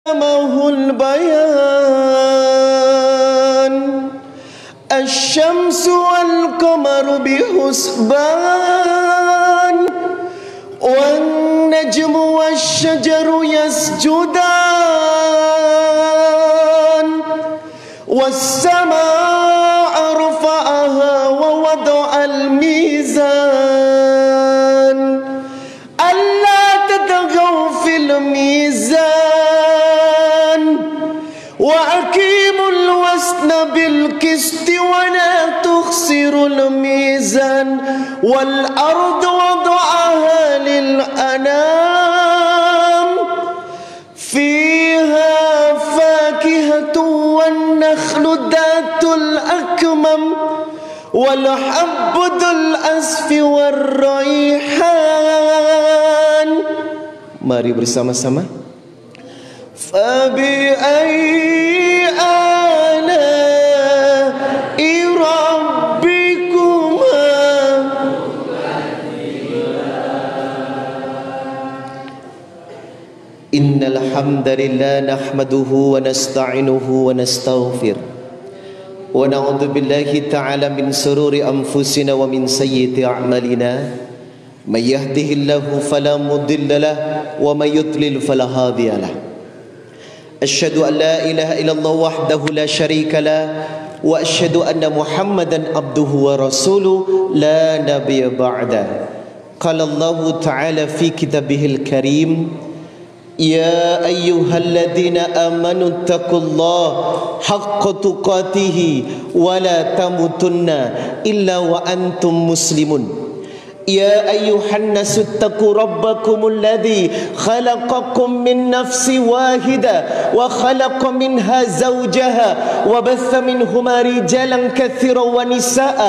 علمه البيان الشمس والقمر بحسبان والنجم والشجر يسجدان والسماء رفعها ووضع الميزان ألا تطغوا في الميزان وأقيموا الوزن بالقسط ولا تخسروا الميزان والأرض وضعها للأنام فيها فاكهة والنخل ذات الأكمام والحب ذو الأصف والريحان. Mari bersama-sama. فبأي آلاء ربكما إن الحمد لله نحمده ونستعينه ونستغفره ونعوذ بالله تعالى من شرور أنفسنا ومن سيئات أعمالنا من يهده الله فلا مضل له ومن يضلل فلا هادي له أشهد أن لا إله إلا الله وحده لا شريك له وأشهد أن محمدا عبده ورسوله لا نبي بعده. قال الله تعالى في كتابه الكريم يا أيها الذين آمنوا اتقوا الله حق تقاته ولا تموتن إلا وأنتم مسلمون. يا أيها الناس اتقوا ربكم الذي خلقكم من نفس واحدة وخلق منها زوجها وبث منهما رجالا كثيرا ونساء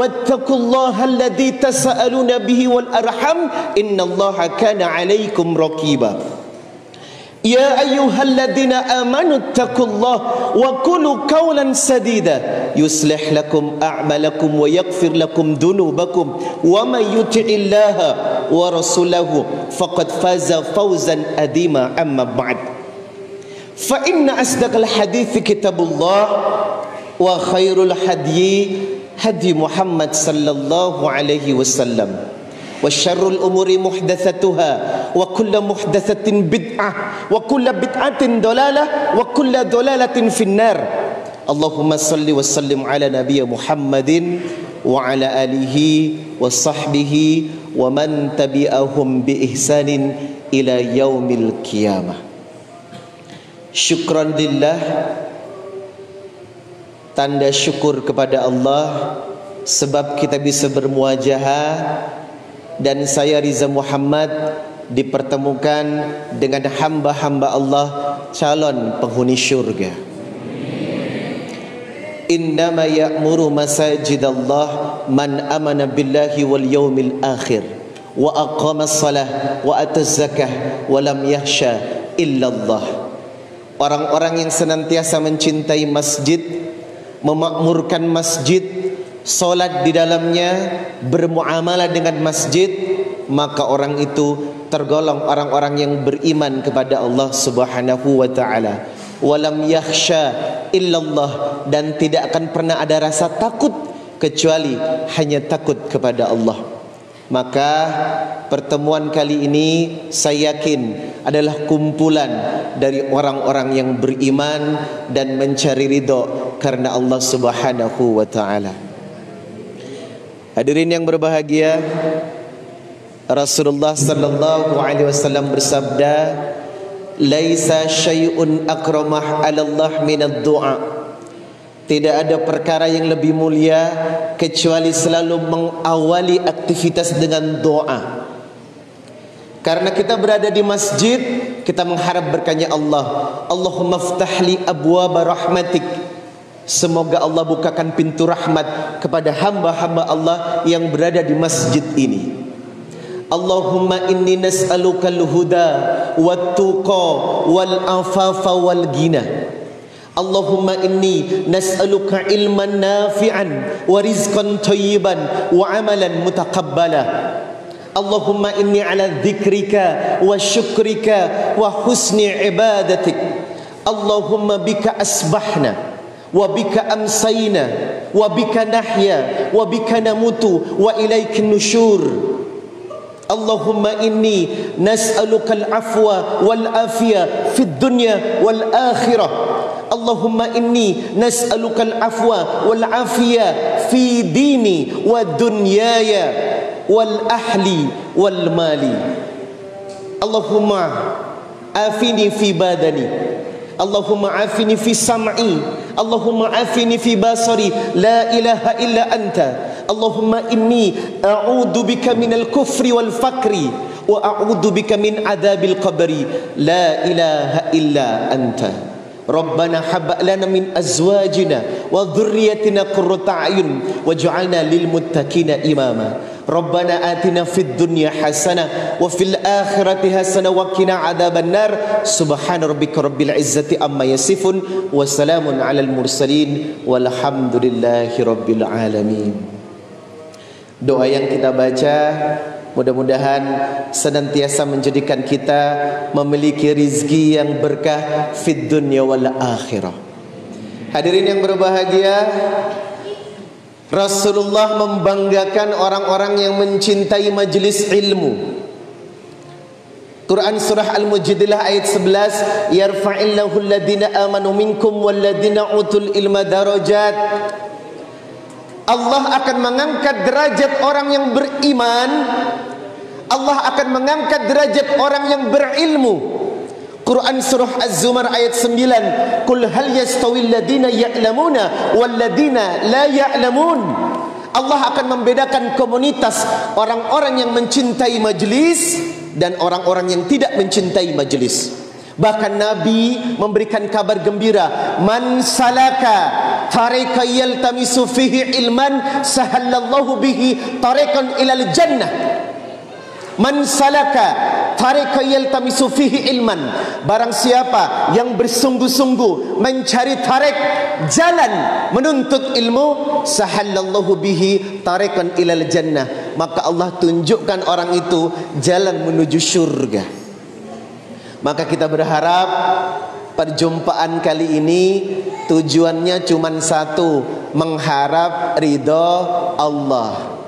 واتقوا الله الذي تساءلون به والأرحام إن الله كان عليكم رقيبا. يا أيها الذين آمنوا اتقوا الله وقولوا قولا سديدا يصلح لكم أعمالكم ويغفر لكم ذنوبكم ومن يطع الله ورسوله فقد فاز فوزا عظيما. أما بعد فإن أصدق الحديث كتاب الله وخير الهدي هدي محمد صلى الله عليه وسلم وشر الأمور محدثاتها وكل محدثة بدعة وكل بدعة ضلالة وكل ضلالة في النار. اللهم صل وسلم على نبي محمد وعلى آله وصحبه ومن تبعهم بإحسان إلى يوم القيامة. Syukran lillah, tanda syukur kepada Allah sebab kita bisa bermuajahah dan saya Riza Muhammad dipertemukan dengan hamba-hamba Allah calon penghuni syurga. Innama ya'muru masajidallah man amana billahi wal yawmil akhir wa aqamas salah wa ataz zakah wa lam yahsha illallah. Orang-orang yang senantiasa mencintai masjid, memakmurkan masjid, solat di dalamnya, bermuamalah dengan masjid, maka orang itu tergolong orang-orang yang beriman kepada Allah Subhanahu wa taala. Walam yakhsha illallah, dan tidak akan pernah ada rasa takut kecuali hanya takut kepada Allah. Maka pertemuan kali ini saya yakin adalah kumpulan dari orang-orang yang beriman dan mencari ridho karena Allah Subhanahu wa taala. Hadirin yang berbahagia, Rasulullah sallallahu alaihi wasallam bersabda, "Laisa syai'un akramah 'ala Allah minad du'a." Tidak ada perkara yang lebih mulia kecuali selalu mengawali aktivitas dengan doa. Karena kita berada di masjid, kita mengharap berkahnya Allah. Allahumma ftahli abwaaba rahmatik. Semoga Allah bukakan pintu rahmat kepada hamba-hamba Allah yang berada di masjid ini. Allahumma inni nas'aluka al-huda wat-tuqa wal-afafa wal-ghina. Allahumma inni nas'aluka ilman nafi'an wa rizqan thayyiban wa amalan mutaqabbala. Allahumma inni ala dzikrika wa syukrika wa husni ibadatik. Allahumma bika asbahna wa bika amsayna wa bika nahya wa bika namutu wa ilaikin nusyur. Allahumma inni nas'aluka al-afwa wal afiyah fid dunya wal akhirah. Allahumma inni nas'aluka al-afwa wal afiyah fi dini wa dunyaya wal ahli wal mali. Allahumma afini fi badani, Allahumma afini fi sam'i, Allahumma afini fi basari, la ilaha illa anta. Allahumma inni a'udzu bika minal kufri wal fakri wa a'udzu bika min adzabil qabri, la ilaha illa anta. Rabbana hab lana min azwajina wa dhurriyyatina qurrata a'yun waj'alna lil muttaqina imama. Rabbana atina fid dunya hasanah wa fil akhirati hasanah wa qina adzaban nar. Subhana rabbika rabbil izzati amma yasifun wa salamun alal mursalin walhamdulillahi rabbil alamin. Doa yang kita baca mudah-mudahan senantiasa menjadikan kita memiliki rizki yang berkah fid dunya wal akhirah. Hadirin yang berbahagia, Rasulullah membanggakan orang-orang yang mencintai majlis ilmu. Quran surah Al-Mujadilah ayat 11, yarfa'illahu alladhina amanu minkum walladhina utul ilma darajat. Allah akan mengangkat derajat orang yang beriman, Allah akan mengangkat derajat orang yang berilmu. Quran surah Az-Zumar ayat 9, Qul hal yastawil ladina ya'lamuna wal ladina la ya'lamun. Allah akan membedakan komunitas orang-orang yang mencintai majlis dan orang-orang yang tidak mencintai majlis. Bahkan Nabi memberikan kabar gembira, man salaka tariqa yaltamisu fihi ilman sahallallahu bihi tariqan ilal jannah. Man salaka tariqa yaltamisu fihi ilman, barang siapa yang bersungguh-sungguh mencari tarik jalan menuntut ilmu, sahallallahu bihi tariqan ilal jannah, maka Allah tunjukkan orang itu jalan menuju surga. Maka kita berharap perjumpaan kali ini tujuannya cuma satu, mengharap ridho Allah.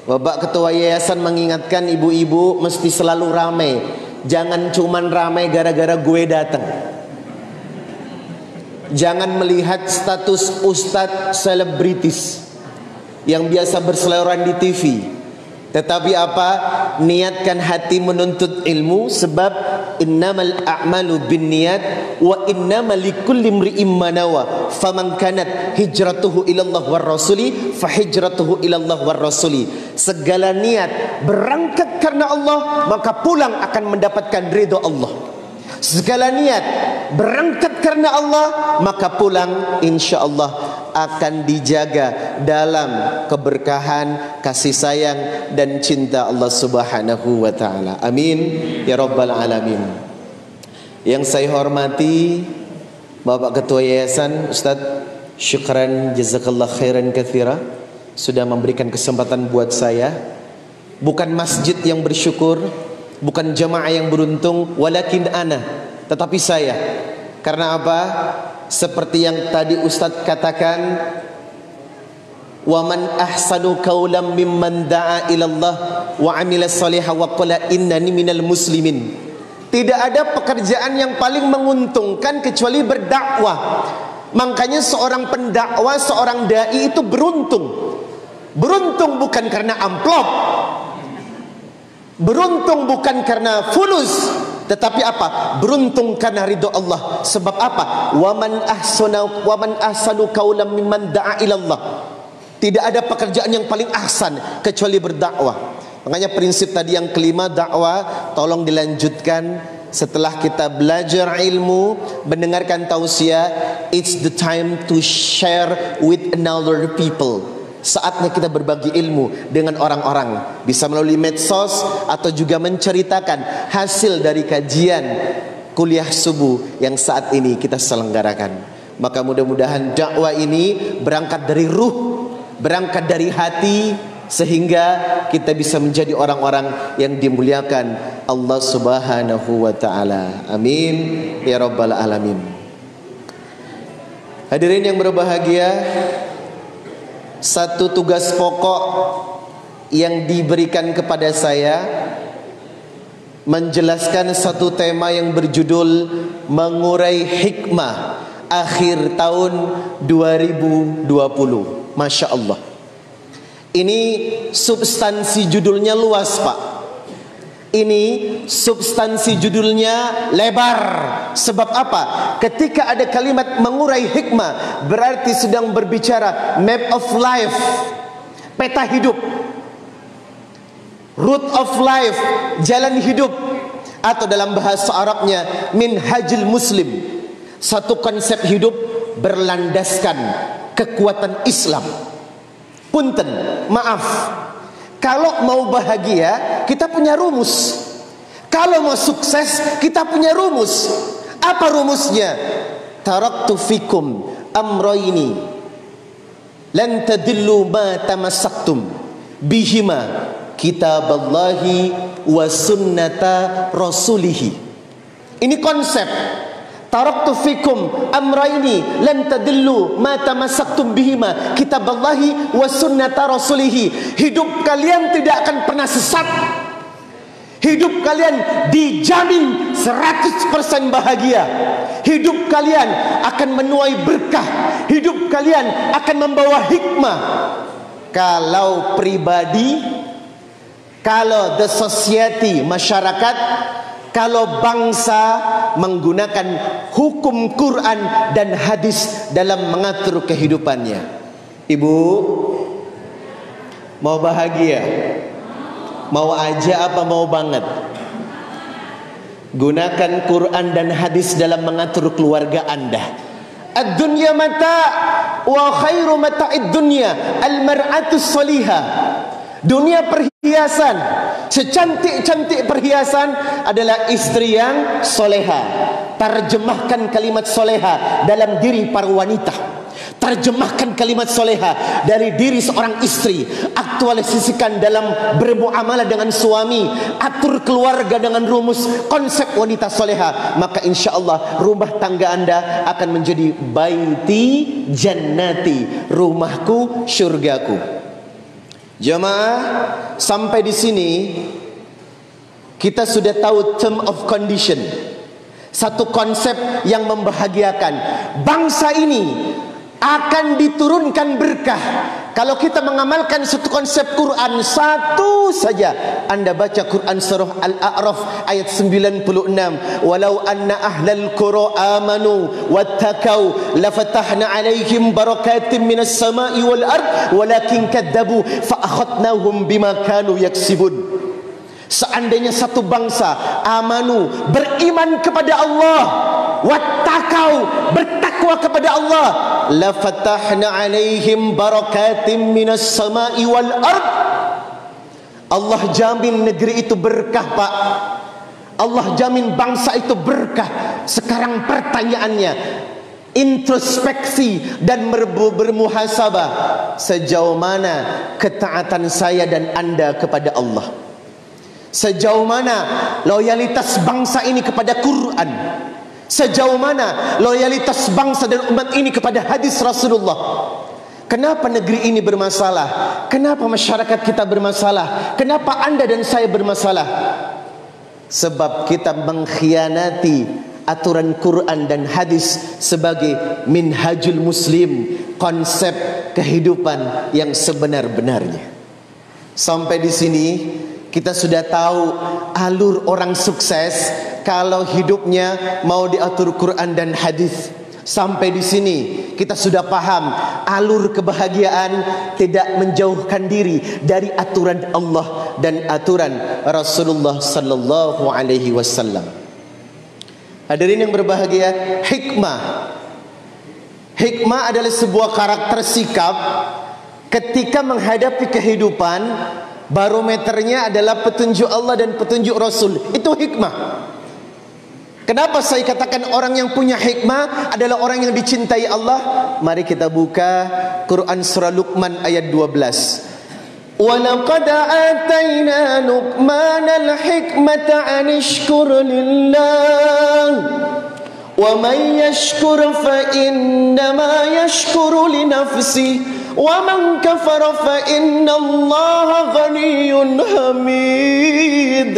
Bapak Ketua Yayasan mengingatkan ibu-ibu mesti selalu ramai. Jangan cuma ramai gara-gara gue datang. Jangan melihat status ustadz selebritis yang biasa berseliweran di TV. Tetapi apa? Niatkan hati menuntut ilmu, sebab innamal a'malu binniyat wa innamal likulli imri'in ma nawa. Faman kanat hijratuhu ilallah war rasuli fa hijratuhu ilallah war rasuli. Segala niat berangkat karena Allah, maka pulang akan mendapatkan ridha Allah. Segala niat berangkat karena Allah, maka pulang insyaallah akan dijaga dalam keberkahan, kasih sayang dan cinta Allah Subhanahu wa taala. Amin ya rabbal alamin. Yang saya hormati Bapak Ketua Yayasan, Ustaz, syukran jazakallah khairan katsira sudah memberikan kesempatan buat saya. Bukan masjid yang bersyukur, bukan jamaah yang beruntung, walakin ana, tetapi saya. Karena apa? Seperti yang tadi Ustadz katakan, wa man ahsanu qawlan mimman da'a ilallah wa amila salihah wa qala innani minal muslimin. Tidak ada pekerjaan yang paling menguntungkan kecuali berdakwah. Makanya seorang pendakwah, seorang dai itu beruntung. Beruntung bukan karena amplop, beruntung bukan karena fulus, tetapi apa? Beruntung karena ridho Allah. Sebab apa? Waman ahsanu qaulan mimman da'a ilallah. Tidak ada pekerjaan yang paling ahsan kecuali berdakwah. Makanya prinsip tadi yang kelima, dakwah, tolong dilanjutkan setelah kita belajar ilmu, mendengarkan tausiah. It's the time to share with another people. Saatnya kita berbagi ilmu dengan orang-orang, bisa melalui medsos atau juga menceritakan hasil dari kajian kuliah subuh yang saat ini kita selenggarakan. Maka mudah-mudahan dakwah ini berangkat dari ruh, berangkat dari hati, sehingga kita bisa menjadi orang-orang yang dimuliakan Allah Subhanahu wa taala. Amin ya rabbal alamin. Hadirin yang berbahagia, satu tugas pokok yang diberikan kepada saya menjelaskan satu tema yang berjudul mengurai hikmah akhir tahun 2020. Masya Allah. Ini substansi judulnya luas, Pak. Ini substansi judulnya lebar. Sebab apa? Ketika ada kalimat mengurai hikmah, berarti sedang berbicara map of life, peta hidup, route of life, jalan hidup, atau dalam bahasa Arabnya minhajul muslim, satu konsep hidup berlandaskan kekuatan Islam. Punten, maaf, kalau mau bahagia kita punya rumus. Kalau mau sukses kita punya rumus. Apa rumusnya? Taraktu fikum amrayni lan tadillu ma tamassaktum bihima kitaballahi wa sunnata rasulih. Ini konsep. Taraktu fikum amrayni lan tadillu ma tamassaktum bihima kitaballahi wa sunnata rasulih. Hidup kalian tidak akan pernah sesat. Hidup kalian dijamin 100% bahagia. Hidup kalian akan menuai berkah. Hidup kalian akan membawa hikmah. Kalau pribadi, kalau the society, masyarakat, kalau bangsa menggunakan hukum Quran dan hadis dalam mengatur kehidupannya. Ibu, mau bahagia? Mau aja apa mau banget? Gunakan Quran dan hadis dalam mengatur keluarga Anda. Ad-dunya mata wa khairu mata'id dunya al-mar'atu salihah. Dunia perhiasan, secantik-cantik perhiasan adalah istri yang soleha. Terjemahkan kalimat soleha dalam diri para wanita. Terjemahkan kalimat soleha dari diri seorang istri. Aktualisasikan dalam bermuamalah dengan suami. Atur keluarga dengan rumus konsep wanita soleha. Maka insya Allah rumah tangga Anda akan menjadi baiti jannati, rumahku syurgaku. Jemaah, sampai di sini kita sudah tahu term of condition. Satu konsep yang membahagiakan. Bangsa ini akan diturunkan berkah kalau kita mengamalkan satu konsep Quran satu saja. Anda baca Quran surah Al-A'raf ayat 96, walau anna ahlal qura amanu wattaqau lafatahna alaihim barakatim minas sama'i wal ard walakin kadzabu fa akhadnahum bima kanu yaksibun. Seandainya satu bangsa amanu, beriman kepada Allah, wattaqau, bertakwa kepada Allah, la fatahna alaihim barakatim minas sama'i wal ard. Allah jamin negeri itu berkah, Pak. Allah jamin bangsa itu berkah. Sekarang pertanyaannya, introspeksi dan bermuhasabah, sejauh mana ketaatan saya dan Anda kepada Allah? Sejauh mana loyalitas bangsa ini kepada Quran? Sejauh mana loyalitas bangsa dan umat ini kepada hadis Rasulullah? Kenapa negeri ini bermasalah? Kenapa masyarakat kita bermasalah? Kenapa Anda dan saya bermasalah? Sebab kita mengkhianati aturan Quran dan hadis sebagai minhajul muslim, konsep kehidupan yang sebenar-benarnya. Sampai di sini kita sudah tahu alur orang sukses kalau hidupnya mau diatur Quran dan hadis. Sampai di sini kita sudah paham alur kebahagiaan tidak menjauhkan diri dari aturan Allah dan aturan Rasulullah sallallahu alaihi wasallam. Hadirin yang berbahagia, hikmah. Hikmah adalah sebuah karakter sikap ketika menghadapi kehidupan. Barometernya adalah petunjuk Allah dan petunjuk Rasul. Itu hikmah. Kenapa saya katakan orang yang punya hikmah adalah orang yang dicintai Allah? Mari kita buka Quran surah Luqman ayat 12. ولقد آتينا لقمان الحكمة أن اشكر لله ومن يشكر فإنما يشكر لنفسه ومن كفر فإن الله غني حميد.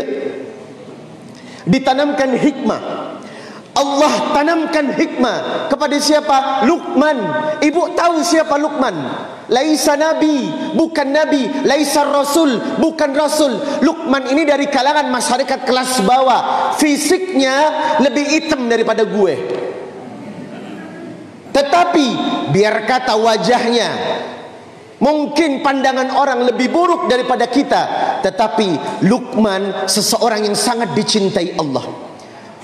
Ditanamkan hikmah. Allah tanamkan hikmah kepada siapa? Luqman. Ibu tahu siapa Luqman? Laisa nabi, bukan nabi. Laisa rasul, bukan rasul. Luqman ini dari kalangan masyarakat kelas bawah. Fisiknya lebih hitam daripada gue. Tetapi biar kata wajahnya, mungkin pandangan orang lebih buruk daripada kita, tetapi Luqman seseorang yang sangat dicintai Allah.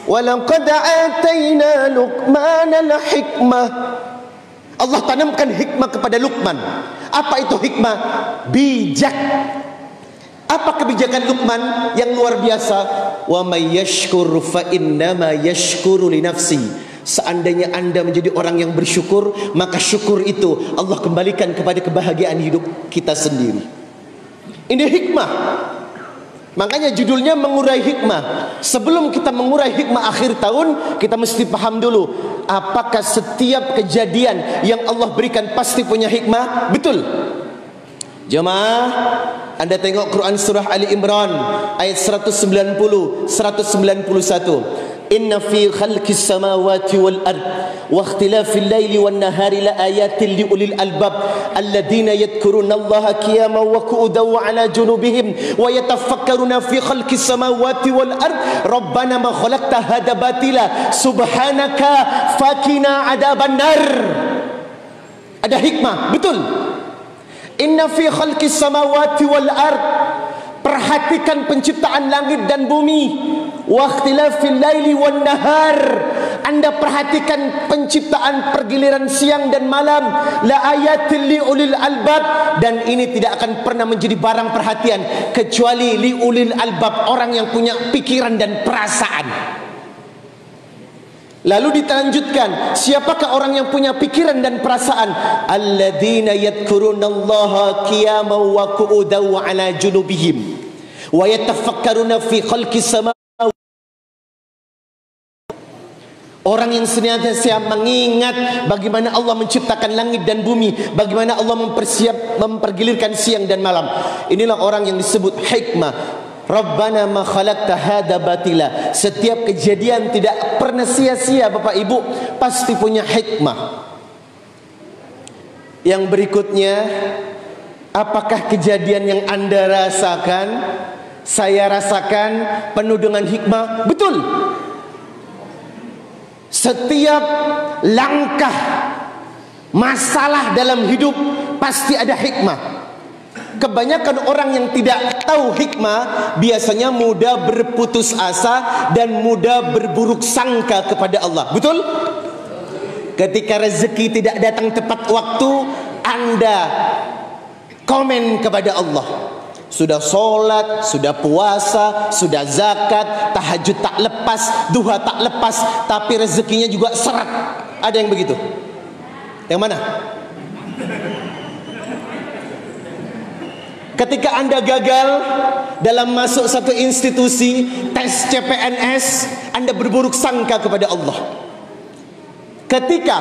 Walaqad atayna Luqmanal hikmah. Allah tanamkan hikmah kepada Luqman. Apa itu hikmah? Bijak. Apa kebijakan Luqman yang luar biasa? Wa may yashkur fa innama yashkuru li nafsi. Seandainya Anda menjadi orang yang bersyukur, maka syukur itu Allah kembalikan kepada kebahagiaan hidup kita sendiri. Ini hikmah. Makanya judulnya mengurai hikmah. Sebelum kita mengurai hikmah akhir tahun, kita mesti paham dulu, apakah setiap kejadian yang Allah berikan pasti punya hikmah? Betul. Jemaah, Anda tengok Quran surah Ali Imran ayat 190, 191. Inna fi khalqis samawati wal ard wa ikhtilafil laili wan nahari la ayatin li ulil albab alladhina yadhkuruna Allaha qiyaman wa qu'udan wa 'ala junubihim wa yatafakkaruna fi khalqis samawati wal ard rabbana ma khalaqta hadha batila subhanaka faqina 'adzaban nar. Ada hikmah, betul. Inna fi khalqis samawati wal ard, perhatikan penciptaan langit dan bumi. Wa ikhtilafil laili wan nahar, Anda perhatikan penciptaan pergiliran siang dan malam. La ayatil li ulil albab, dan ini tidak akan pernah menjadi barang perhatian kecuali li ulil albab, orang yang punya pikiran dan perasaan. Lalu dilanjutkan, siapakah orang yang punya pikiran dan perasaan? Alladzina yadhkurunallaha qiyaman wa qu'udan wa 'ala junubihim wa yatafakkaruna fi khalqis sama. Orang yang senantiasa mengingat bagaimana Allah menciptakan langit dan bumi, bagaimana Allah mempergilirkan siang dan malam. Inilah orang yang disebut hikmah. Rabbana ma khalaqta hadza batila. Setiap kejadian tidak pernah sia-sia, Bapak Ibu, pasti punya hikmah. Yang berikutnya, apakah kejadian yang Anda rasakan, saya rasakan penuh dengan hikmah? Betul. Setiap langkah masalah dalam hidup pasti ada hikmah. Kebanyakan orang yang tidak tahu hikmah biasanya mudah berputus asa dan mudah berburuk sangka kepada Allah. Betul? Ketika rezeki tidak datang tepat waktu, Anda komen kepada Allah. Sudah sholat, sudah puasa, sudah zakat, tahajud tak lepas, duha tak lepas, tapi rezekinya juga seret. Ada yang begitu? Yang mana? Ketika Anda gagal dalam masuk satu institusi, tes CPNS, Anda berburuk sangka kepada Allah. Ketika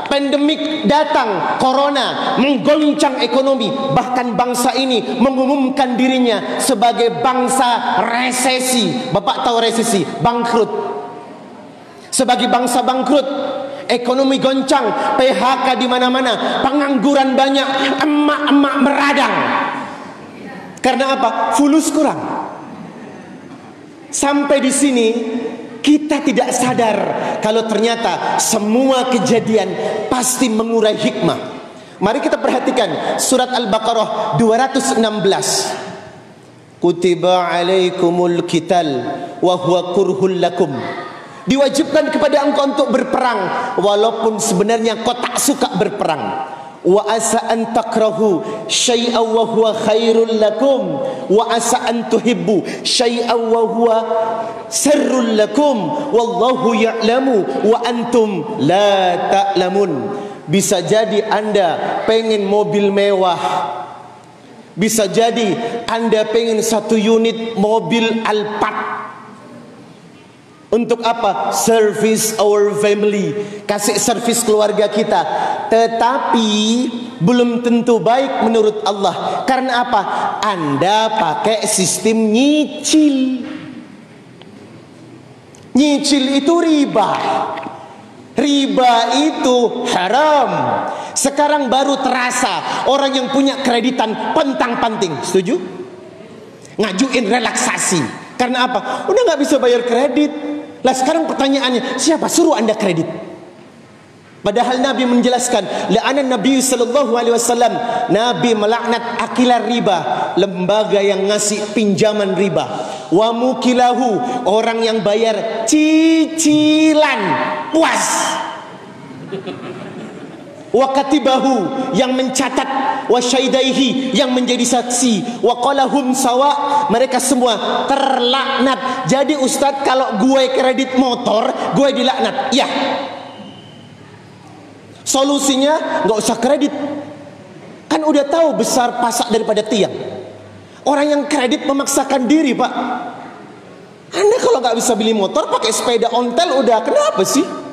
pandemik datang, corona menggoncang ekonomi, bahkan bangsa ini mengumumkan dirinya sebagai bangsa resesi. Bapak tahu resesi? Bangkrut. Sebagai bangsa bangkrut, ekonomi goncang, PHK di mana-mana, pengangguran banyak, emak-emak meradang. Karena apa? Fulus kurang. Sampai di sini kita tidak sadar kalau ternyata semua kejadian pasti mengurai hikmah. Mari kita perhatikan surat Al-Baqarah 216. Kutiba alaikumul qital wa huwa kurhul lakum. Diwajibkan kepada engkau untuk berperang walaupun sebenarnya kau tak suka berperang. Wa asa an takrahu syai'an wa huwa khairul lakum wa asa an tuhibbu syai'an wa huwa sirrul lakum wallahu ya'lamu wa antum la ta'lamun. Bisa jadi Anda pengen mobil mewah, Bisa jadi Anda pengen satu unit mobil Alphard. Untuk apa? Service our family, kasih servis keluarga kita. Tetapi belum tentu baik menurut Allah. Karena apa? Anda pakai sistem nyicil. Nyicil itu riba. Riba itu haram. Sekarang baru terasa orang yang punya kreditan pentang-panting. Setuju? Ngajuin relaksasi. Karena apa? Udah nggak bisa bayar kredit. Lah sekarang pertanyaannya, siapa suruh Anda kredit? Padahal Nabi menjelaskan, la'ana Nabi sallallahu alaihi wasallam, Nabi melaknat akilar riba, lembaga yang ngasih pinjaman riba. Wa mukilahu, orang yang bayar cicilan puas. Wa katibahu, yang mencatat, wa syaidaihi, yang menjadi saksi, wa qalahum sawa, mereka semua terlaknat. Jadi Ustadz, kalau gue kredit motor, gue dilaknat. Ya. Solusinya nggak usah kredit. Kan udah tahu besar pasak daripada tiang. Orang yang kredit memaksakan diri, Pak. Anda kalau nggak bisa beli motor, pakai sepeda ontel udah. Kenapa sih?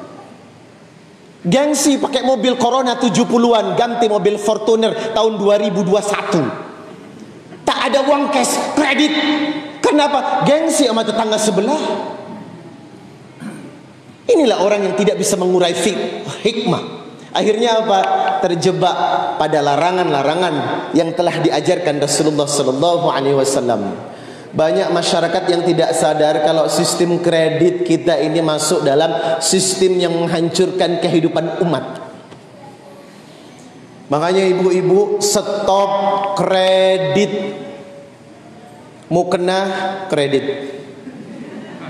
Gengsi pakai mobil Corona 70-an, ganti mobil Fortuner tahun 2021. Tak ada uang cash, kredit. Kenapa? Gengsi sama tetangga sebelah. Inilah orang yang tidak bisa mengurai hikmah. Akhirnya apa? Terjebak pada larangan-larangan yang telah diajarkan Rasulullah sallallahu alaihi wasallam. Banyak masyarakat yang tidak sadar kalau sistem kredit kita ini masuk dalam sistem yang menghancurkan kehidupan umat. Makanya ibu-ibu, stop kredit. Mukena kredit,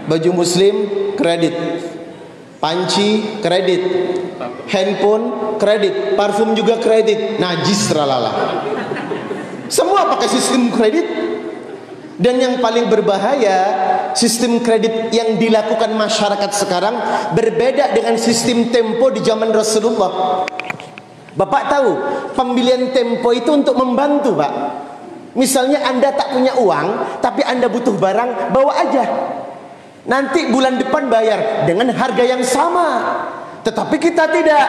baju muslim kredit, panci kredit, handphone kredit, parfum juga kredit, najis ralala. Semua pakai sistem kredit. Dan yang paling berbahaya, sistem kredit yang dilakukan masyarakat sekarang berbeda dengan sistem Tempo di zaman Rasulullah. Bapak tahu, pembelian Tempo itu untuk membantu, Pak. Misalnya Anda tak punya uang, tapi Anda butuh barang, bawa aja. Nanti bulan depan bayar dengan harga yang sama. Tetapi kita tidak.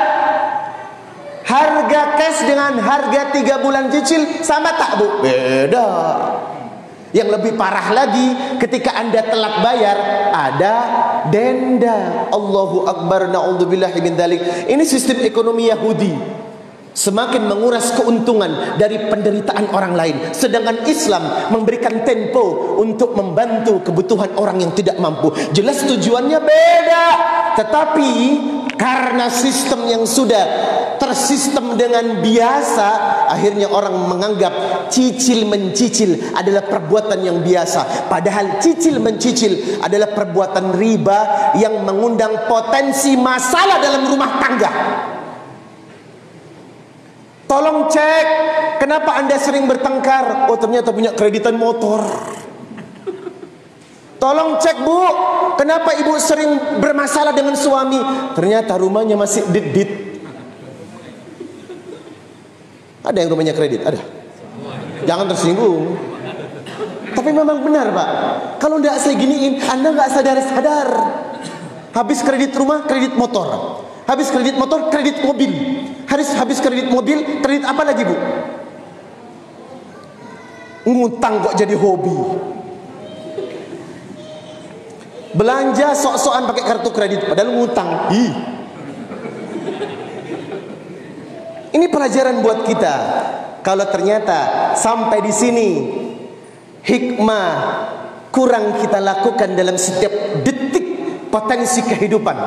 Harga cash dengan harga 3 bulan cicil sama tak, Bu? Beda. Yang lebih parah lagi, ketika Anda telat bayar, ada denda. Allahu Akbar, na'udzubillahi min dzalik. Ini sistem ekonomi Yahudi. Semakin menguras keuntungan dari penderitaan orang lain. Sedangkan Islam memberikan tempo untuk membantu kebutuhan orang yang tidak mampu. Jelas tujuannya beda. Tetapi karena sistem yang sudah tersistem dengan biasa, akhirnya orang menganggap cicil mencicil adalah perbuatan yang biasa. Padahal cicil mencicil adalah perbuatan riba yang mengundang potensi masalah dalam rumah tangga. Tolong cek, kenapa Anda sering bertengkar? Oh, ternyata punya kreditan motor. Tolong cek, Bu, kenapa Ibu sering bermasalah dengan suami? Ternyata rumahnya masih dit-dit. Ada yang rumahnya kredit? Ada. Jangan tersinggung. Tapi memang benar, Pak. Kalau tidak saya giniin, Anda nggak sadar-sadar. Habis kredit rumah, kredit motor. Habis kredit motor, kredit mobil. Habis kredit mobil, kredit apa lagi, Bu? Ngutang kok jadi hobi. Belanja sok-sokan pakai kartu kredit, padahal ngutang. Ini pelajaran buat kita. Kalau ternyata sampai di sini hikmah kurang kita lakukan dalam setiap detik potensi kehidupan.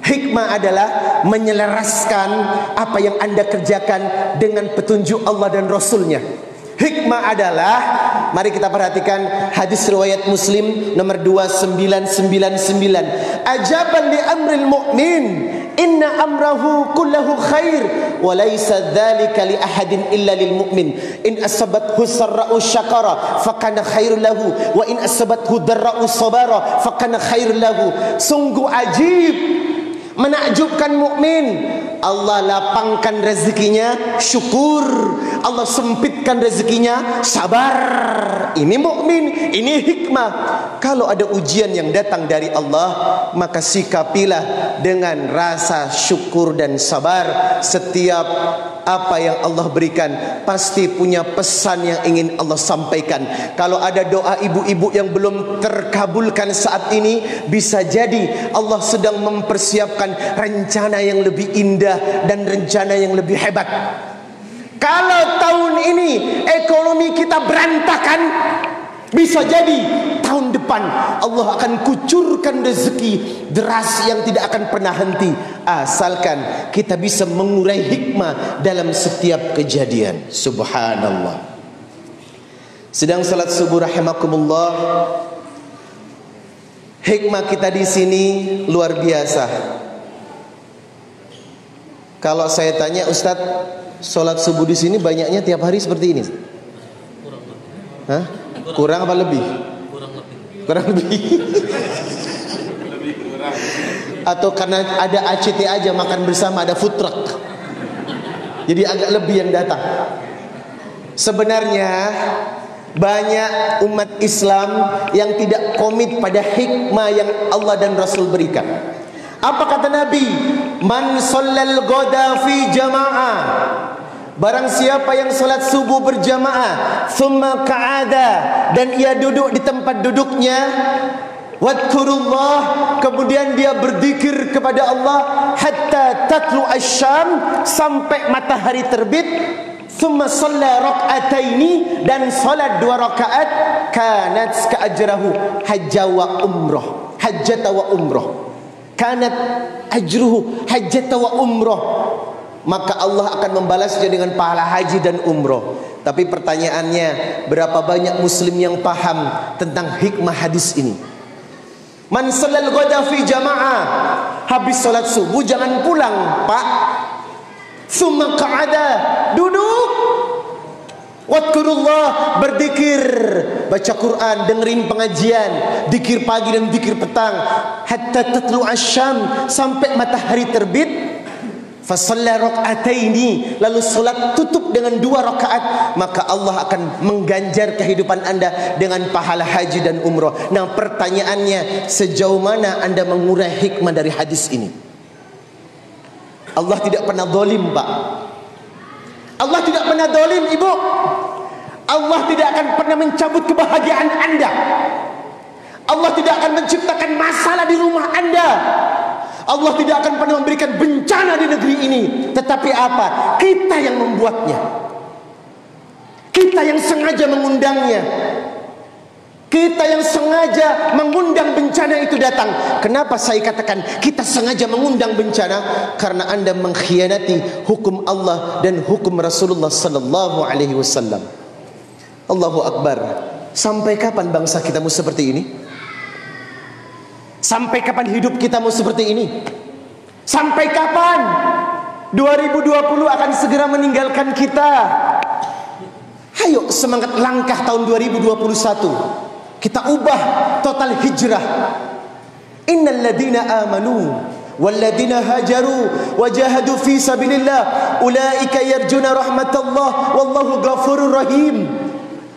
Hikmah adalah menyelaraskan apa yang Anda kerjakan dengan petunjuk Allah dan Rasulnya. Hikmah adalah, mari kita perhatikan hadis riwayat Muslim nomor 2999. Ajaban li amril mu'min, inna amrahu kullahu khair, wa laysa dzalika li ahadin illa lil mu'min. In asabathu sarra'u syakara fakana khairul lahu, wa in asabathu darra'u sabara fakana khairul lahu. Sungguh ajib Menakjubkan mukmin, Allah lapangkan rezekinya, syukur. Allah sempitkan rezekinya, sabar. Ini mukmin, ini hikmah. Kalau ada ujian yang datang dari Allah, maka sikapilah dengan rasa syukur dan sabar. Setiap apa yang Allah berikan pasti punya pesan yang ingin Allah sampaikan. Kalau ada doa ibu-ibu yang belum terkabulkan saat ini, bisa jadi Allah sedang mempersiapkan rencana yang lebih indah dan rencana yang lebih hebat. Kalau tahun ini ekonomi kita berantakan, bisa jadi tahun depan Allah akan kucurkan rezeki deras yang tidak akan pernah henti, asalkan kita bisa mengurai hikmah dalam setiap kejadian. Subhanallah. Sedang salat subuh rahimakumullah, hikmah kita di sini luar biasa. Kalau saya tanya, Ustadz, salat subuh di sini banyaknya tiap hari seperti ini? Hah? Kurang apa lebih? Kurang lebih. Atau karena ada ACT aja, makan bersama, ada food truck, jadi agak lebih yang datang. Sebenarnya banyak umat Islam yang tidak komit pada hikmah yang Allah dan Rasul berikan. Apa kata Nabi? Man shallal ghada fi jamaah, barang siapa yang salat subuh berjamaah, thumma ka'ada, dan ia duduk di tempat duduknya, wadkurullah, kemudian dia berzikir kepada Allah, hatta tatlu asyam, sampai matahari terbit, thumma shalla rak'ataini, dan salat 2 rakaat, kanat ka'ajrahu hajja wa umrah, hajjata wa umrah, kanat ajruhu hajjata wa umrah, maka Allah akan membalasnya dengan pahala haji dan umroh. Tapi pertanyaannya, berapa banyak muslim yang paham tentang hikmah hadis ini? Man shallal ghada fi jamaah, habis salat subuh jangan pulang, Pak. Summa qa'ada, duduk. Wadkurullah, berzikir, baca Quran, dengerin pengajian, zikir pagi dan zikir petang, hatta tatlu asyam, sampai matahari terbit. Fasalla rak'ataini, lalu salat tutup dengan 2 rakaat, maka Allah akan mengganjar kehidupan Anda dengan pahala haji dan umrah. Nah, pertanyaannya, sejauh mana Anda mengurai hikmah dari hadis ini? Allah tidak pernah zalim, Pak. Allah tidak pernah zalim, Ibu. Allah tidak akan pernah mencabut kebahagiaan Anda. Allah tidak akan menciptakan masalah di rumah Anda. Allah tidak akan pernah memberikan bencana di negeri ini. Tetapi apa? Kita yang membuatnya. Kita yang sengaja mengundangnya. Kita yang sengaja mengundang bencana itu datang. Kenapa saya katakan kita sengaja mengundang bencana? Karena Anda mengkhianati hukum Allah dan hukum Rasulullah sallallahu alaihi wasallam. Allahu Akbar. Sampai kapan bangsa kita mau seperti ini? Sampai kapan hidup kita mau seperti ini? Sampai kapan? 2020 akan segera meninggalkan kita. Ayo semangat langkah tahun 2021. Kita ubah total hijrah. Innal ladina amanu wal ladina hajaru wajahadu fi sabilillah ulaika yarjuna rahmatallah wallahu ghafurur rahim.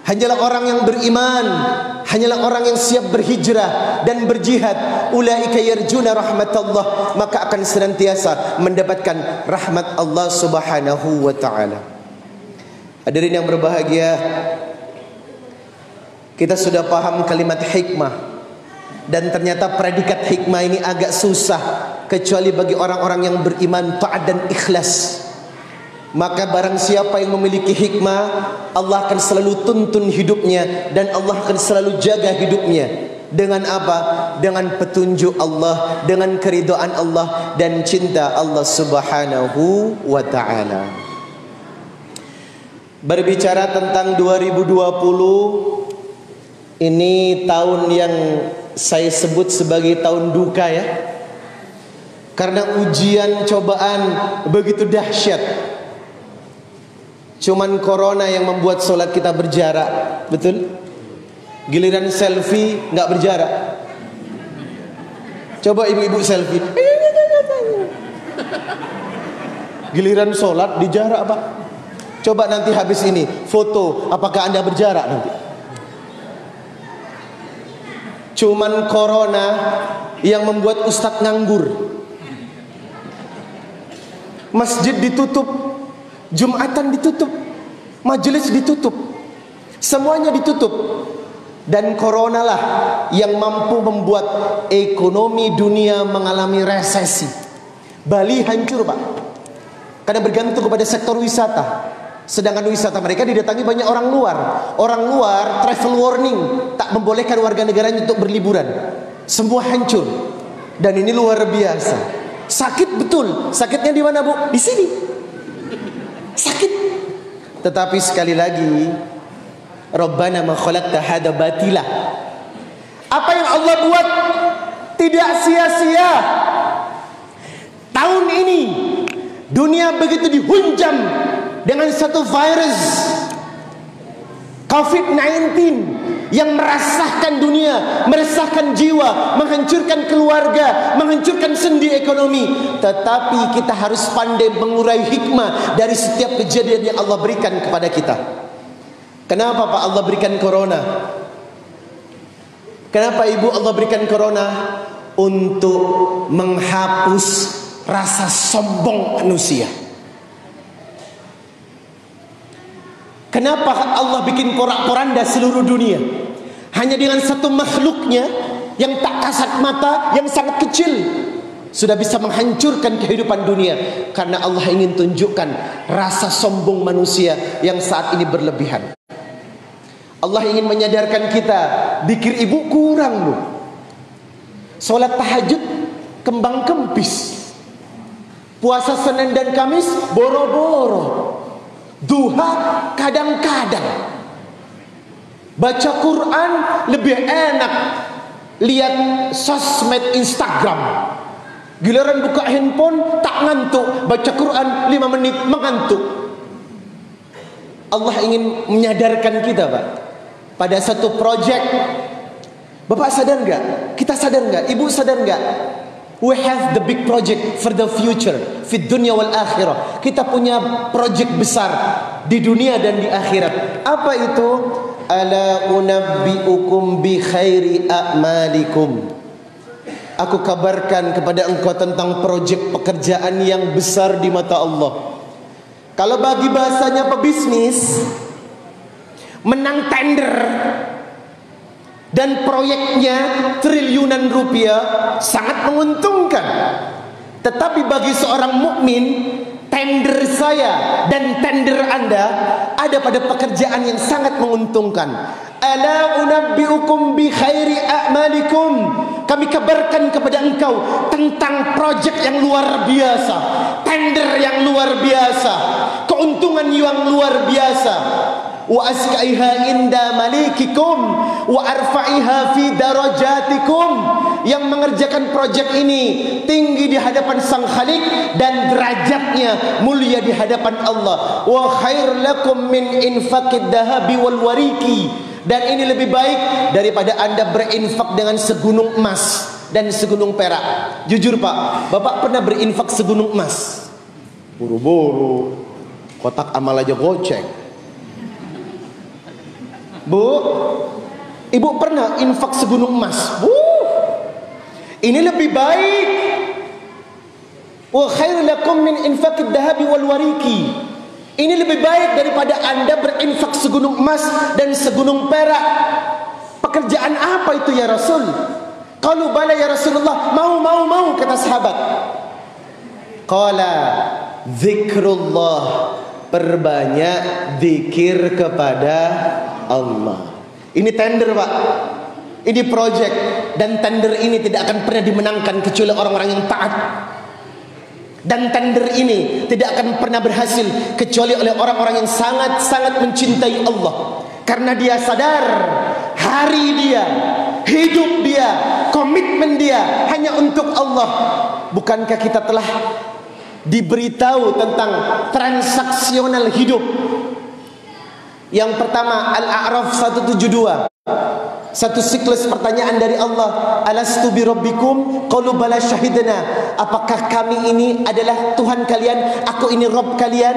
Hanyalah orang yang beriman, hanyalah orang yang siap berhijrah dan berjihad, ulaika yarjuna rahmatallah, maka akan senantiasa mendapatkan rahmat Allah Subhanahu wa taala. Hadirin yang berbahagia, kita sudah paham kalimat hikmah, dan ternyata predikat hikmah ini agak susah kecuali bagi orang-orang yang beriman, taat dan ikhlas. Maka barang siapa yang memiliki hikmah, Allah akan selalu tuntun hidupnya, dan Allah akan selalu jaga hidupnya. Dengan apa? Dengan petunjuk Allah, dengan keridhaan Allah dan cinta Allah Subhanahu wa ta'ala. Berbicara tentang 2020, ini tahun yang saya sebut sebagai tahun duka ya. Karena ujian cobaan begitu dahsyat. Cuman corona yang membuat sholat kita berjarak, betul? Giliran selfie nggak berjarak. Coba ibu-ibu selfie, Giliran sholat di jarak Pak. Coba nanti habis ini foto, apakah Anda berjarak nanti? Cuman corona yang membuat ustadz nganggur. Masjid ditutup, Jumatan ditutup, majelis ditutup, semuanya ditutup. Dan corona lah yang mampu membuat ekonomi dunia mengalami resesi. Bali hancur Pak, karena bergantung kepada sektor wisata. Sedangkan wisata mereka didatangi banyak orang luar. Orang luar travel warning, tak membolehkan warga negaranya untuk berliburan. Semua hancur. Dan ini luar biasa. Sakit betul. Sakitnya di mana Bu? Di sini. Sakit. Tetapi sekali lagi, Rabbana ma khalaqta hadza batila. Apa yang Allah buat tidak sia-sia. Tahun ini dunia begitu dihunjam dengan satu virus COVID-19 yang meresahkan dunia, meresahkan jiwa, menghancurkan keluarga, menghancurkan sendi ekonomi. Tetapi kita harus pandai mengurai hikmah dari setiap kejadian yang Allah berikan kepada kita. Kenapa Pak Allah berikan corona? Kenapa Ibu Allah berikan corona? Untuk menghapus rasa sombong manusia. Kenapa Allah bikin porak-poranda seluruh dunia? Hanya dengan satu makhluknya yang tak kasat mata, yang sangat kecil, sudah bisa menghancurkan kehidupan dunia. Karena Allah ingin tunjukkan rasa sombong manusia yang saat ini berlebihan. Allah ingin menyadarkan kita, zikir Ibu kurang loh. Sholat tahajud kembang kempis. Puasa Senin dan Kamis boro-boro. Duha kadang-kadang. Baca Quran lebih enak lihat sosmed Instagram. Giliran buka handphone tak ngantuk, baca Quran 5 menit mengantuk. Allah ingin menyadarkan kita Pak, pada satu project. Bapak sadar nggak? Kita sadar nggak? Ibu sadar nggak? We have the big project for the future, fit dunya wal akhirah. Kita punya project besar di dunia dan di akhirat. Apa itu? Ala unabbiukum bi khairi a'malikum. Aku kabarkan kepada engkau tentang project pekerjaan yang besar di mata Allah. Kalau bagi bahasanya pebisnis, menang tender dan proyeknya triliunan rupiah sangat menguntungkan. Tetapi bagi seorang mukmin, tender saya dan tender Anda ada pada pekerjaan yang sangat menguntungkan. Ala unabbiukum bi khairi a'malikum. Kami kabarkan kepada engkau tentang project yang luar biasa, tender yang luar biasa, keuntungan yang luar biasa. Wa askaiha inda malikikum wa arfa'iha fi darajatikum. Yang mengerjakan project ini tinggi di hadapan Sang Khalik dan derajatnya mulia di hadapan Allah. Wa khair lakum min infaqid dahabi wal wariki. Dan ini lebih baik daripada Anda berinfak dengan segunung emas dan segunung perak. Jujur Pak, Bapak pernah berinfak segunung emas? Buru-buru, kotak amal aja goceng. Bu, Ibu pernah infak segunung emas? Ini lebih baik. Wa khair lakum min infaqid dahabi wal wariki. Ini lebih baik daripada Anda berinfak segunung emas dan segunung perak. Pekerjaan apa itu ya Rasul? Qalu bala ya Rasulullah. Mau kata sahabat. Qala zikrullah. Perbanyak zikir kepada Allah. Ini tender Pak, ini project. Dan tender ini tidak akan pernah dimenangkan kecuali orang-orang yang taat. Dan tender ini tidak akan pernah berhasil kecuali oleh orang-orang yang sangat-sangat mencintai Allah. Karena dia sadar hari dia, hidup dia, komitmen dia hanya untuk Allah. Bukankah kita telah diberitahu tentang transaksional hidup? Yang pertama Al-A'raf 172. Satu siklus pertanyaan dari Allah. Alastu bi rabbikum? Qalu bala syahidna. Apakah kami ini adalah Tuhan kalian? Aku ini Rabb kalian?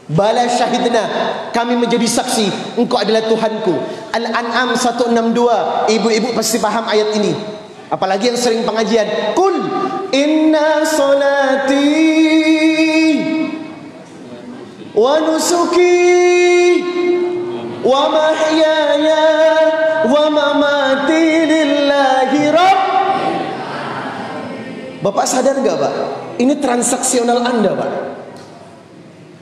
Bala syahidna, kami menjadi saksi engkau adalah Tuhanku. Al-An'am 162. Ibu-ibu pasti paham ayat ini, apalagi yang sering pengajian. Qul inna salati wa nusuki wa mahyaya wa mamati lillahi rabb. Bapak sadar gak Pak? Ini transaksional Anda Pak.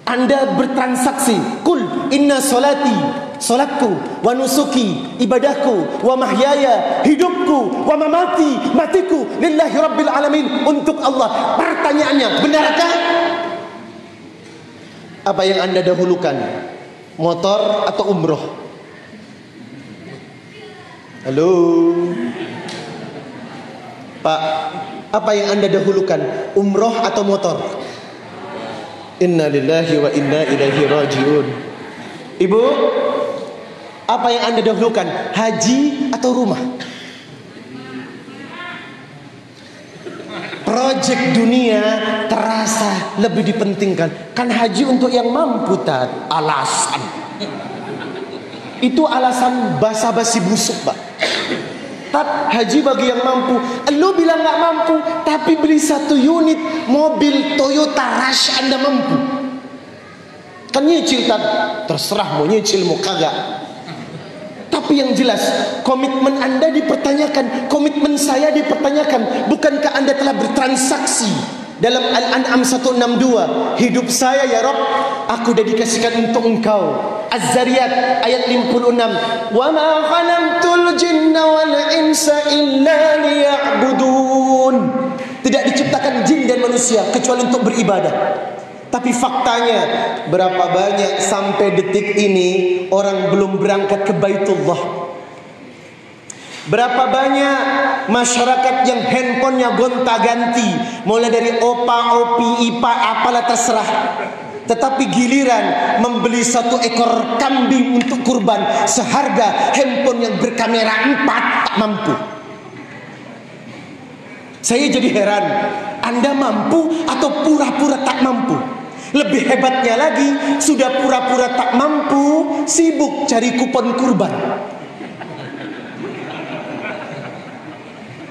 Anda bertransaksi. Kul inna solati, solatku, wa nusuki, ibadahku, wa mahyaya, hidupku, wa mamati, matiku, lillahi rabbil alamin, untuk Allah. Pertanyaannya, benarkah? Apa yang Anda dahulukan? Motor atau umroh? Halo Pak, apa yang Anda dahulukan? Umroh atau motor? Inna lillahi wa inna ilaihi rajiun. Ibu, apa yang Anda dahulukan? Haji atau rumah? Projek dunia terasa lebih dipentingkan. Kan haji untuk yang mampu, Tat. Alasan itu alasan basa-basi busuk Pak. Tat, haji bagi yang mampu. Lu bilang gak mampu, tapi beli 1 unit mobil Toyota Rush Anda mampu. Kan nyicil Tat, terserah mau nyicil mau kagak. Tapi yang jelas, komitmen Anda dipertanyakan, komitmen saya dipertanyakan. Bukankah Anda telah bertransaksi dalam Al-An'am 162? Hidup saya ya Rabb, aku dedikasikan untuk Engkau. Az-Zariyat ayat 56. Wa ma khalaqtul jinna wal insa illa liya'budun. Tidak diciptakan jin dan manusia kecuali untuk beribadah. Tapi faktanya, berapa banyak sampai detik ini orang belum berangkat ke Baitullah? Berapa banyak masyarakat yang handphonenya gonta-ganti, mulai dari opa, opi, ipa, apalah terserah. Tetapi giliran membeli 1 ekor kambing untuk kurban seharga handphone yang berkamera 4 tak mampu. Saya jadi heran, Anda mampu atau pura-pura tak mampu? Lebih hebatnya lagi, sudah pura-pura tak mampu, sibuk cari kupon kurban.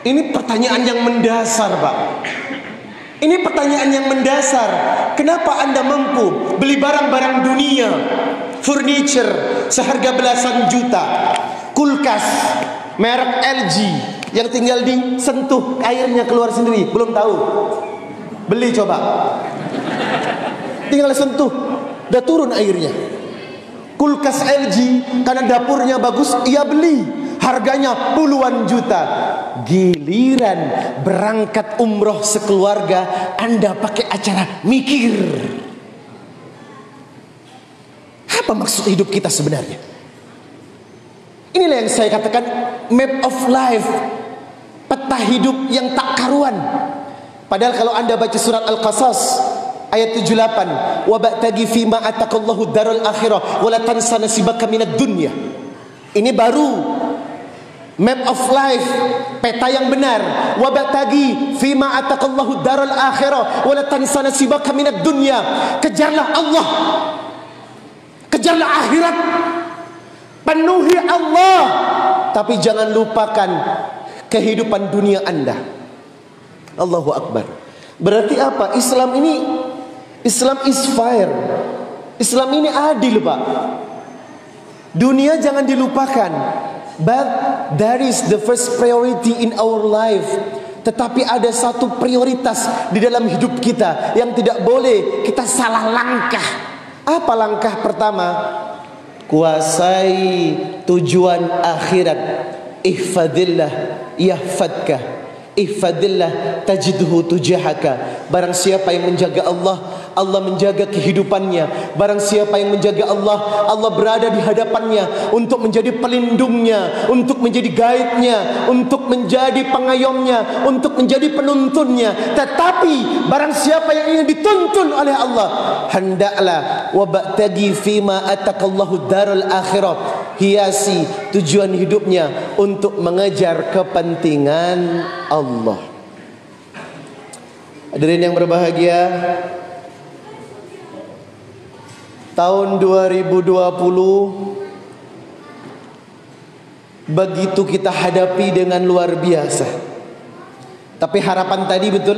Ini pertanyaan yang mendasar Pak. Ini pertanyaan yang mendasar. Kenapa Anda mampu beli barang-barang dunia, furniture seharga belasan juta, kulkas merek LG yang tinggal disentuh airnya keluar sendiri, belum tahu? Beli coba. Tinggal sentuh, udah turun airnya. Kulkas LG karena dapurnya bagus, ia beli. Harganya puluhan juta. Giliran berangkat umroh sekeluarga, Anda pakai acara mikir. Apa maksud hidup kita sebenarnya? Inilah yang saya katakan map of life, peta hidup yang tak karuan. Padahal kalau Anda baca surat Al-Qasas ayat 78, wa ba'tagi fima ataqallahu darul akhirah wa la tansa nasibaka minad dunya. Ini baru map of life, peta yang benar. Wa ba'tagi fima ataqallahu darul akhirah wa la tansa nasibaka minad dunya. Kejarlah Allah, kejarlah akhirat, penuhi Allah, tapi jangan lupakan kehidupan dunia Anda. Allahu Akbar. Berarti apa? Islam is fair. Islam ini adil Pak. Dunia jangan dilupakan, but that is the first priority in our life. Tetapi ada satu prioritas di dalam hidup kita yang tidak boleh kita salah langkah. Apa langkah pertama? Kuasai tujuan akhirat. Ihfadillah yahfadka, ihfadillah tajidhu tujahaka. Barang siapa yang menjaga Allah, Allah menjaga kehidupannya. Barang siapa yang menjaga Allah, Allah berada di hadapannya untuk menjadi pelindungnya, untuk menjadi guide-nya, untuk menjadi pengayomnya, untuk menjadi penuntunnya. Tetapi barang siapa yang ingin dituntun oleh Allah, hendaklah wabtagi fima ataqallahu darul akhirah. hiasi tujuan hidupnya untuk mengejar kepentingan Allah. Hadirin yang berbahagia, tahun 2020 begitu kita hadapi dengan luar biasa. Tapi harapan tadi betul,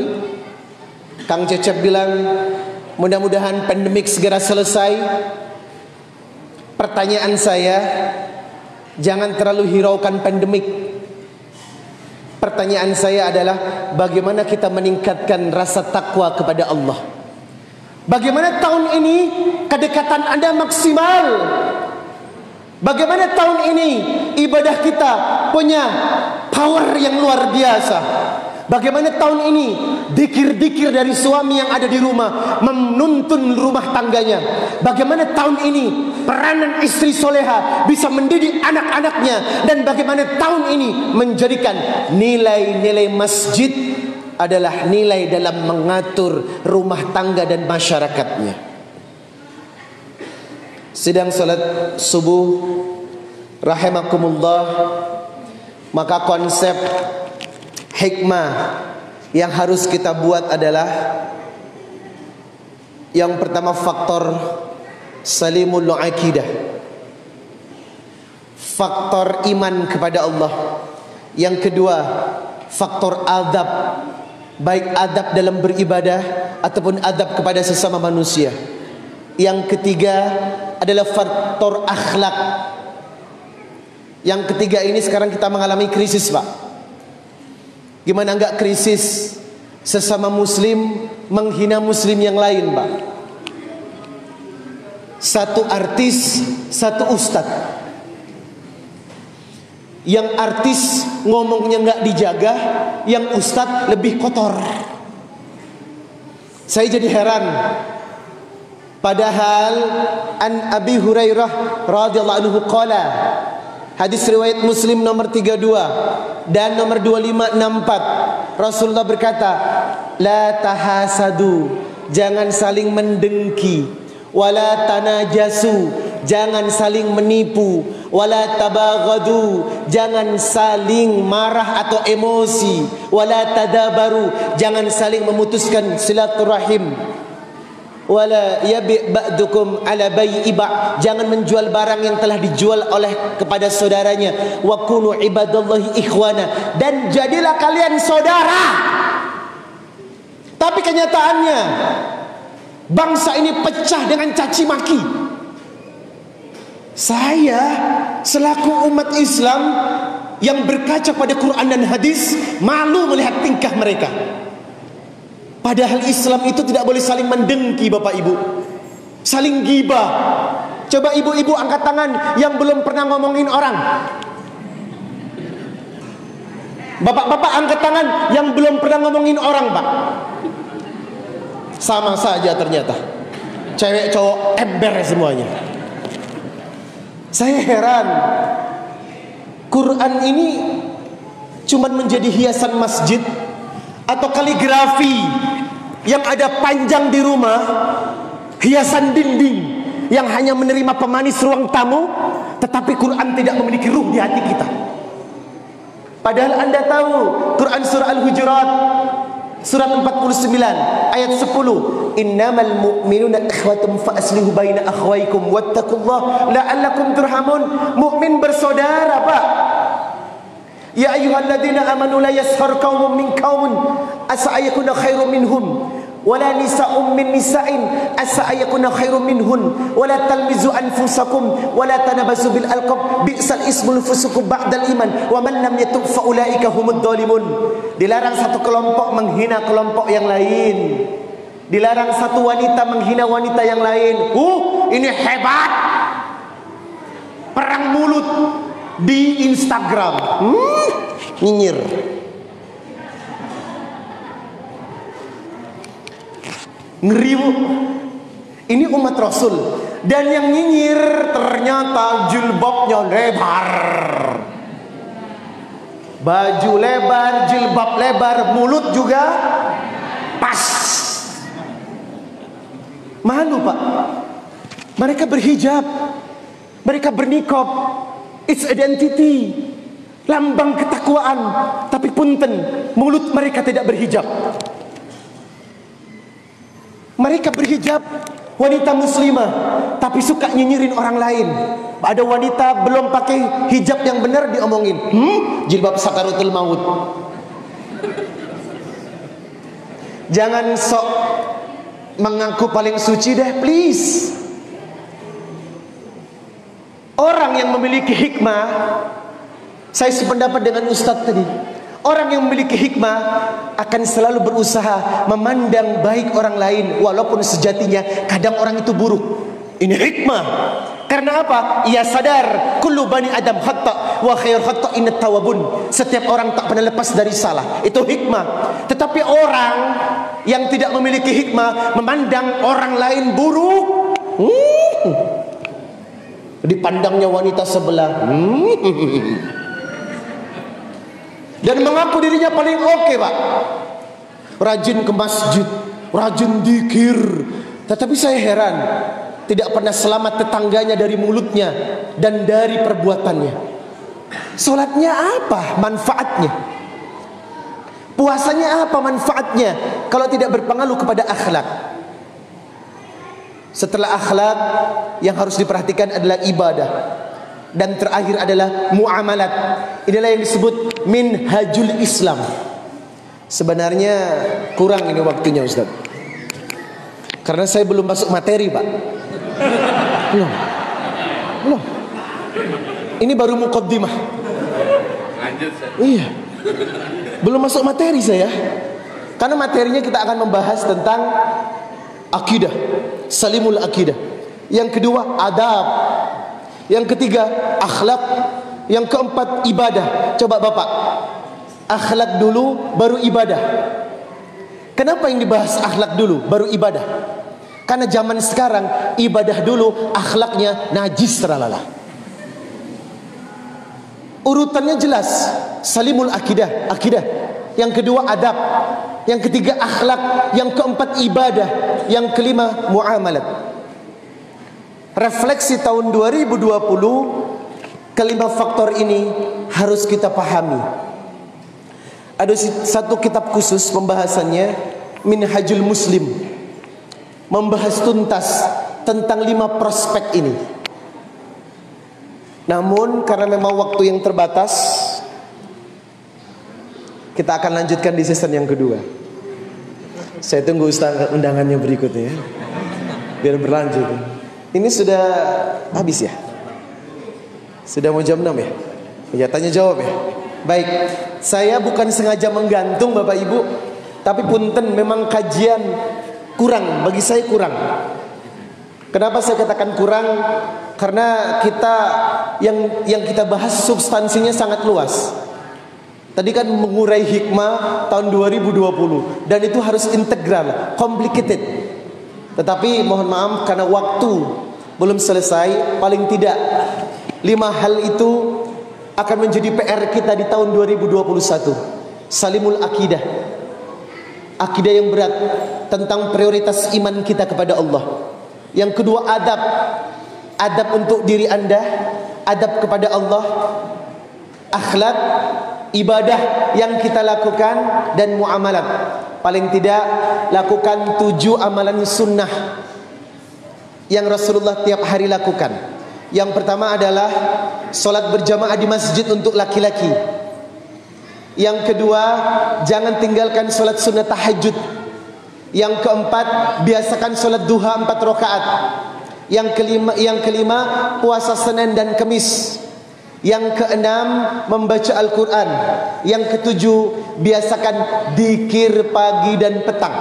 Kang Cecep bilang mudah-mudahan pandemik segera selesai. Pertanyaan saya, jangan terlalu hiraukan pandemik. Pertanyaan saya adalah bagaimana kita meningkatkan rasa takwa kepada Allah. Bagaimana tahun ini kedekatan Anda maksimal? Bagaimana tahun ini ibadah kita punya power yang luar biasa? Bagaimana tahun ini dikir-dikir dari suami yang ada di rumah menuntun rumah tangganya? Bagaimana tahun ini peranan istri soleha bisa mendidik anak-anaknya? Dan bagaimana tahun ini menjadikan nilai-nilai masjid adalah nilai dalam mengatur rumah tangga dan masyarakatnya? Sedang salat subuh rahimakumullah, maka konsep hikmah yang harus kita buat adalah yang pertama faktor salimul aqidah, faktor iman kepada Allah. Yang kedua faktor adab, baik adab dalam beribadah ataupun adab kepada sesama manusia. Yang ketiga adalah faktor akhlak. Yang ketiga ini sekarang kita mengalami krisis, Pak. Gimana enggak krisis? Sesama muslim menghina muslim yang lain, Pak. Satu artis, satu ustad. Yang artis ngomongnya enggak dijaga, yang ustad lebih kotor. Saya jadi heran. Padahal an Abi Hurairah radhiyallahu anhu qala, hadis riwayat Muslim nomor 32 dan nomor 2564, Rasulullah berkata, la tahasadu, jangan saling mendengki, wala tanajasu, jangan saling menipu, wala tabaghadu, jangan saling marah atau emosi, wala tadabaru, jangan saling memutuskan silaturahim, wala yabi' ba'dukum ala bai'i ba', jangan menjual barang yang telah dijual oleh kepada saudaranya. Wa kunu ibadallahi ikhwana, dan jadilah kalian saudara. Tapi kenyataannya bangsa ini pecah dengan caci maki. Saya selaku umat Islam yang berkaca pada Quran dan hadis malu melihat tingkah mereka. Padahal Islam itu tidak boleh saling mendengki, Bapak Ibu, saling gibah. Coba ibu-ibu angkat tangan yang belum pernah ngomongin orang. Bapak-bapak angkat tangan yang belum pernah ngomongin orang, Pak. Sama saja ternyata, cewek cowok ember semuanya. Saya heran, Quran ini cuman menjadi hiasan masjid atau kaligrafi yang ada panjang di rumah, hiasan dinding yang hanya menerima pemanis ruang tamu, tetapi Quran tidak memiliki ruh di hati kita. Padahal Anda tahu Quran surah Al-Hujurat surat 49 ayat 10, innamal mu'minuna ikhwatum fa aslihu baina akhwaykum wattaqullaha la'allakum turhamun. Mukmin bersaudara, Pak. Ya ayyuhalladzina amanu la yashar qaumun min qaumin asa ayakuna khairum minhum wala nisa'um min nisa'in asa ayakuna khairum minhun wala talmizu anfusakum wala tanabazu bil alqab bi'sal ismul fusuq ba'dal iman wa man lam yatub fa ulaika humud dhalimun. Dilarang satu kelompok menghina kelompok yang lain. Dilarang satu wanita menghina wanita yang lain. Ini hebat. Perang mulut di Instagram. Nyinyir. Ngeri, Bu. Ini umat Rasul, dan yang nyinyir ternyata jilbabnya lebar. Baju lebar, jilbab lebar, mulut juga pas. Malu, Pak. Mereka berhijab, mereka bernikab, It's identity, lambang ketakwaan. Tapi punten, mulut mereka tidak berhijab. Mereka berhijab, wanita muslimah, tapi suka nyinyirin orang lain. Ada wanita belum pakai hijab yang benar diomongin, jilbab sakaratul maut. Jangan sok mengaku paling suci deh, please. Orang yang memiliki hikmah, saya sependapat dengan Ustadz tadi. Orang yang memiliki hikmah akan selalu berusaha memandang baik orang lain, walaupun sejatinya kadang orang itu buruk. Ini hikmah. Karena apa? Ia sadar kullu bani adam khata' wa khair khata'in at-tawwabun. Setiap orang tak pernah lepas dari salah. Itu hikmah. Tetapi orang yang tidak memiliki hikmah memandang orang lain buruk. Dipandangnya wanita sebelah. Dan mengaku dirinya paling oke, Pak. Rajin ke masjid, rajin dzikir. Tetapi saya heran, tidak pernah selamat tetangganya dari mulutnya dan dari perbuatannya. Salatnya apa manfaatnya? Puasanya apa manfaatnya kalau tidak berpengaruh kepada akhlak? Setelah akhlak, yang harus diperhatikan adalah ibadah. Dan terakhir adalah muamalat. Inilah yang disebut minhajul Islam. Sebenarnya kurang ini waktunya, Ustaz. Karena saya belum masuk materi, Pak. Belum. Ini baru muqaddimah. Lanjut, Ustaz. Iya. Belum masuk materi saya. Karena materinya kita akan membahas tentang akidah, salimul akidah. Yang kedua, adab. Yang ketiga, akhlak. Yang keempat, ibadah. Coba Bapak, akhlak dulu baru ibadah. Kenapa yang dibahas akhlak dulu baru ibadah? Karena zaman sekarang ibadah dulu, akhlaknya najis terlala. Urutannya jelas, salimul akidah, akidah. Yang kedua adab, yang ketiga akhlak, yang keempat ibadah, yang kelima muamalat. Refleksi tahun 2020, kelima faktor ini harus kita pahami. Ada satu kitab khusus pembahasannya, Minhajul Muslim, membahas tuntas tentang 5 prospek ini. Namun karena memang waktu yang terbatas, kita akan lanjutkan di season yang kedua. Saya tunggu Ustaz undangannya berikutnya ya, biar berlanjut. Ini sudah habis ya? Sudah mau jam 6 ya? Ya, tanya jawab ya. Baik, saya bukan sengaja menggantung Bapak Ibu, tapi punten memang kajian kurang, bagi saya kurang. Kenapa saya katakan kurang? Karena kita yang kita bahas substansinya sangat luas. Tadi kan mengurai hikmah tahun 2020, dan itu harus integral, complicated. Tetapi mohon maaf karena waktu belum selesai. Paling tidak 5 hal itu akan menjadi PR kita di tahun 2021. Salimul akidah, akidah yang berat tentang prioritas iman kita kepada Allah. Yang kedua adab, adab untuk diri Anda, adab kepada Allah. Akhlak, ibadah yang kita lakukan, dan muamalat. Paling tidak lakukan 7 amalan sunnah yang Rasulullah tiap hari lakukan. Yang pertama adalah solat berjamaah di masjid untuk laki-laki. Yang kedua, jangan tinggalkan solat sunnah tahajud. Yang keempat, biasakan solat duha 4 rakaat. Yang kelima, puasa Senin dan Kamis. Yang keenam, membaca Al-Quran. Yang ketujuh, biasakan dzikir pagi dan petang.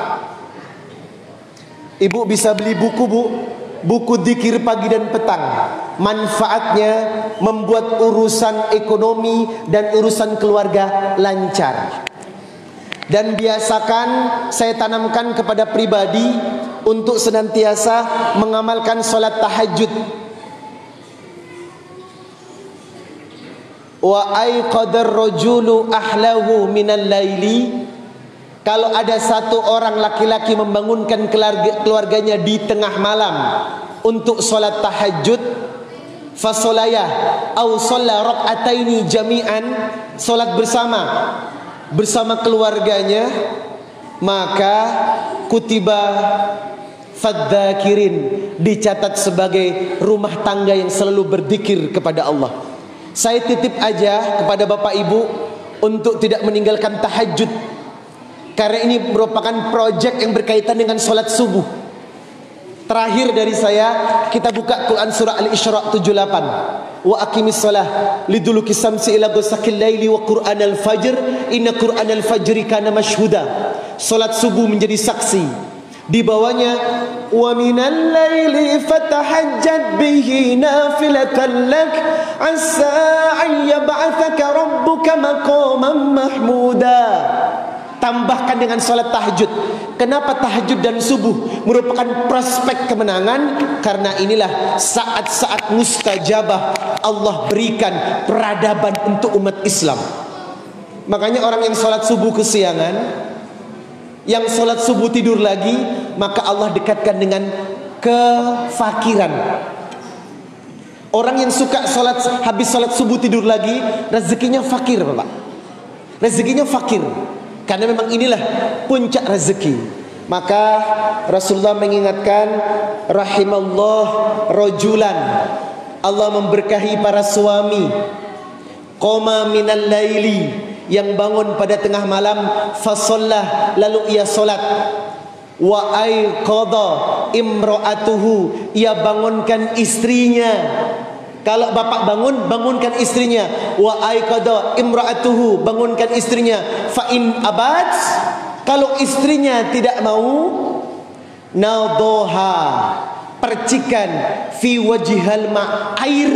Ibu bisa beli buku, Bu, buku dzikir pagi dan petang. Manfaatnya membuat urusan ekonomi dan urusan keluarga lancar. Dan biasakan, saya tanamkan kepada pribadi untuk senantiasa mengamalkan solat tahajud. Wa aiqadar rajulu ahlahu minal laili. Kalau ada satu orang laki-laki membangunkan keluarganya di tengah malam untuk sholat tahajud, fasolaya au sholla rakaataini jami'an, salat bersama keluarganya, maka kutiba fadzakirin, dicatat sebagai rumah tangga yang selalu berzikir kepada Allah. Saya titip aja kepada Bapak Ibu untuk tidak meninggalkan tahajud, karena ini merupakan proyek yang berkaitan dengan sholat subuh. Terakhir dari saya, kita buka Quran surah Al-Isra 78. Wa aqimis shalah liduluki samsi ila ghasaqil laili wa qur'anal fajr inna qur'anal fajri kana mashhuda. Salat subuh menjadi saksi. Di bawahnya wa minal laili fatahajjad bihi nafilatan lak asa an yab'atsaka rabbuka maqaman mahmuda. Tambahkan dengan salat tahajud. Kenapa tahajud dan subuh merupakan prospek kemenangan? Karena inilah saat-saat mustajabah Allah berikan peradaban untuk umat Islam. Makanya orang yang salat subuh kesiangan, yang salat subuh tidur lagi, maka Allah dekatkan dengan kefakiran. Orang yang suka salat, habis salat subuh tidur lagi, rezekinya fakir, Bapak. Rezekinya fakir. Karena memang inilah puncak rezeki. Maka Rasulullah mengingatkan, rahimallah rajulan, Allah memberkahi para suami, qoma minal laili, yang bangun pada tengah malam, fasollah, lalu ia solat, wa aiqadha imra'atuhu, ia bangunkan istrinya. Kalau bapak bangun, bangunkan istrinya. Wa aiqadha imra'atuhu, bangunkan istrinya. Fa in abat, kalau istrinya tidak mau, nadhaha, percikan fi wajhal ma, air.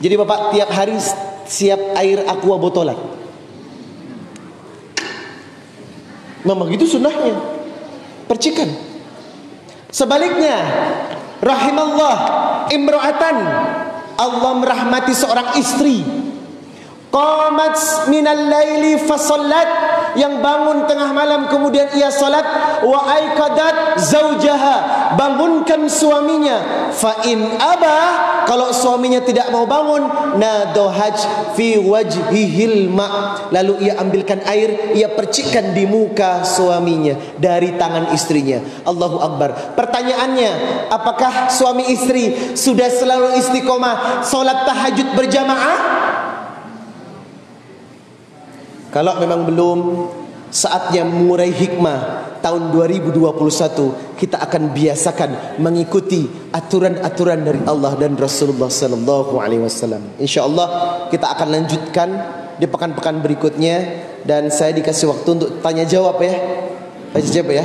Jadi bapak tiap hari siap air aqua botolan. Memang itu sunnahnya, percikan. Sebaliknya, rahimallah imra'atan, Allah merahmati seorang istri, qamat minal laili fasallat, yang bangun tengah malam kemudian ia salat, wa aiqadat zaujaha, bangunkan suaminya, fa in abah, kalau suaminya tidak mau bangun, nadohaj fi wajhihil ma, lalu ia ambilkan air, ia percikkan di muka suaminya dari tangan istrinya. Allahu Akbar. Pertanyaannya, apakah suami istri sudah selalu istiqomah salat tahajud berjamaah? Kalau memang belum, saatnya mengurai hikmah. Tahun 2021 kita akan biasakan mengikuti aturan-aturan dari Allah dan Rasulullah sallallahu alaihi wasallam. Insyaallah kita akan lanjutkan di pekan-pekan berikutnya, dan saya dikasih waktu untuk tanya jawab ya. Tanya jawab ya.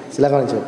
Silakan lanjut.